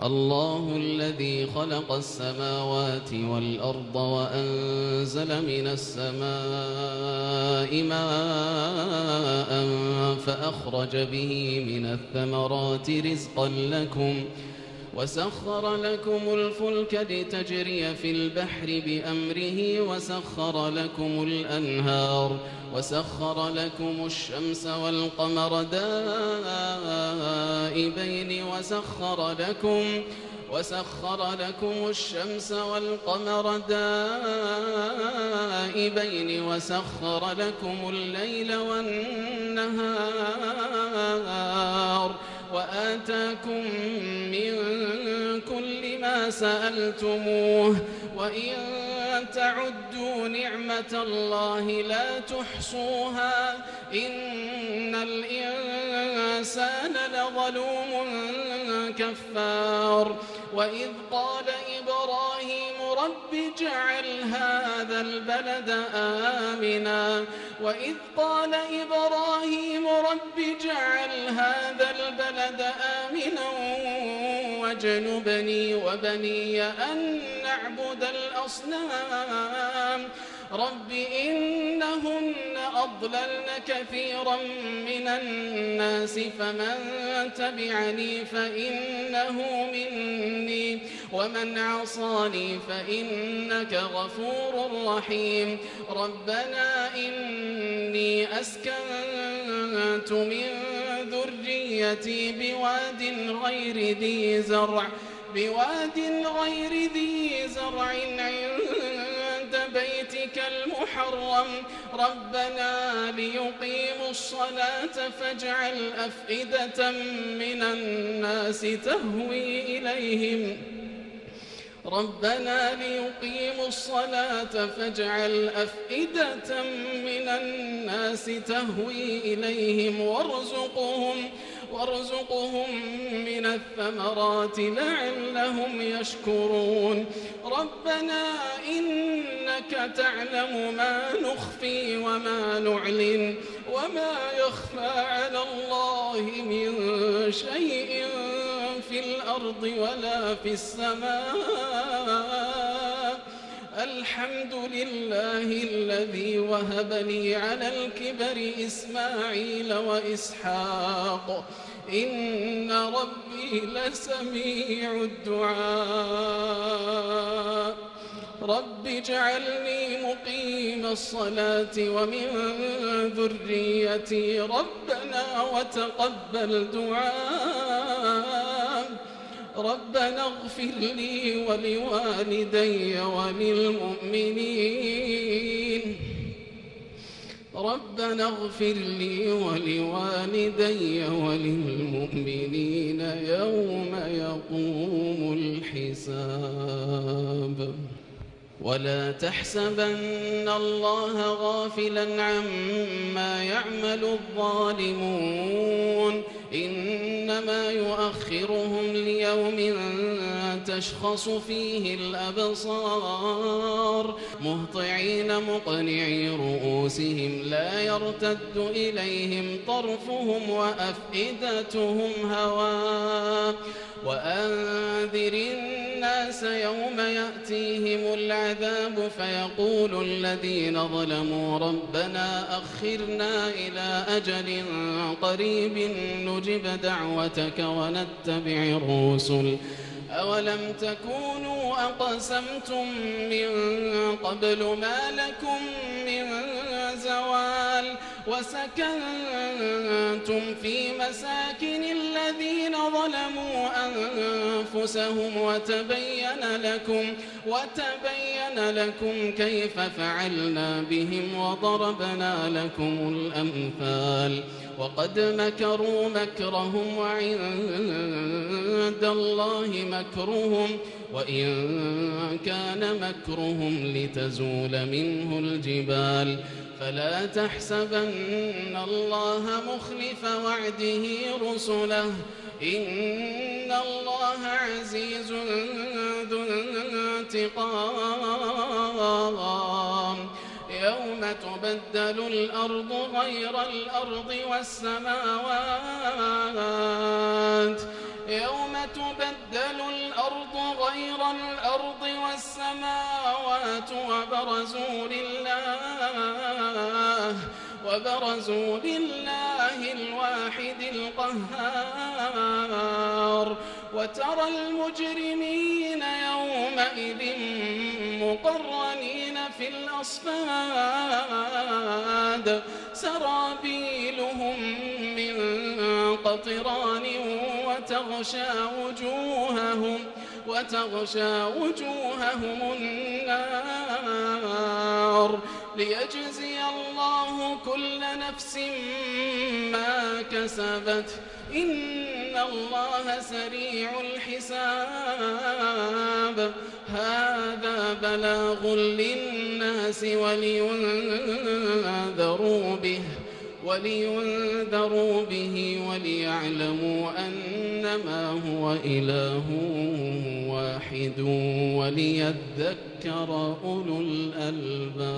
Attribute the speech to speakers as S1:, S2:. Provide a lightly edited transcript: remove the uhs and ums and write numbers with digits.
S1: الله الذي خلق السماوات والأرض وأنزل من السماء ماء فأخرج به من الثمرات رزقا لكم وسخر لكم الفلك لتجري في البحر بأمره وسخر لكم الأنهار وسخر لكم الشمس والقمر دائبين وسخر لكم الليل والنهار وآتاكم من كل ما سألتموه وإن تعدوا نعمة الله لا تحصوها إن الإنسان لظلوم كفار وإذ قال إبراهيم رب اجعل هذا البلد آمنا واجنبني وبني أن نعبد الأصنام رب إنهن أضللن كثيرا من الناس فمن تبعني فإنه مني ومن عصاني فإنك غفور رحيم ربنا إني أسكنت من ذريتي بواد غير ذي زرع عند بيتك المحرم ربنا ليقيموا الصلاة فاجعل أفئدة من الناس تهوي إليهم وارزقهم من الثمرات لعلهم يشكرون ربنا إنك تعلم ما نخفي وما نعلن وما يخفى على الله من شيء في الأرض ولا في السماء الحمد لله الذي وهب لي على الكبر إسماعيل وإسحاق إن ربي لسميع الدعاء رب اجعلني مقيم الصلاة ومن ذريتي ربنا وتقبل دعاء ربنا اغفر لي ولوالدي وللمؤمنين يوم يقوم الحساب ولا تحسبن الله غافلا عما يعمل الظالمون إنما يؤخرهم ليوم تشخص فيه الأبصار مهطعين مقنعي رؤوسهم لا يرتد إليهم طرفهم وأفئدتهم هواء وأنذر الناس يوم يأتيهم العذاب فيقول الذين ظلموا ربنا أخرنا إلى أجل قريب نجب دعوتك ونتبع الرسل أولم تكونوا أقسمتم من قبل ما لكم من زوال وسكنتم في مساكن الذين ظلموا أنفسهم وتبين لكم كيف فعلنا بهم وضربنا لكم الأمثال وقد مكروا مكرهم وعند الله مكرهم وإن كان مكرهم لتزول منه الجبال فلا تحسبن الله مخلف وعده رسله إن الله عزيز ذو انتقام يوم تبدل الأرض غير الأرض والسماوات يوم تبدل الأرض غير الأرض والسماوات وبرزوا لله الواحد القهار وترى المجرمين يومئذ مقرنين في الأصفاد سرابيلهم من قطران وتغشى وجوههم النار ليجزي الله كل نفس ما كسبت إن الله سريع الحساب هذا بلاغ للناس ولينذروا به وليعلموا أنما هو إله واحد وليذكر أولو الألباب.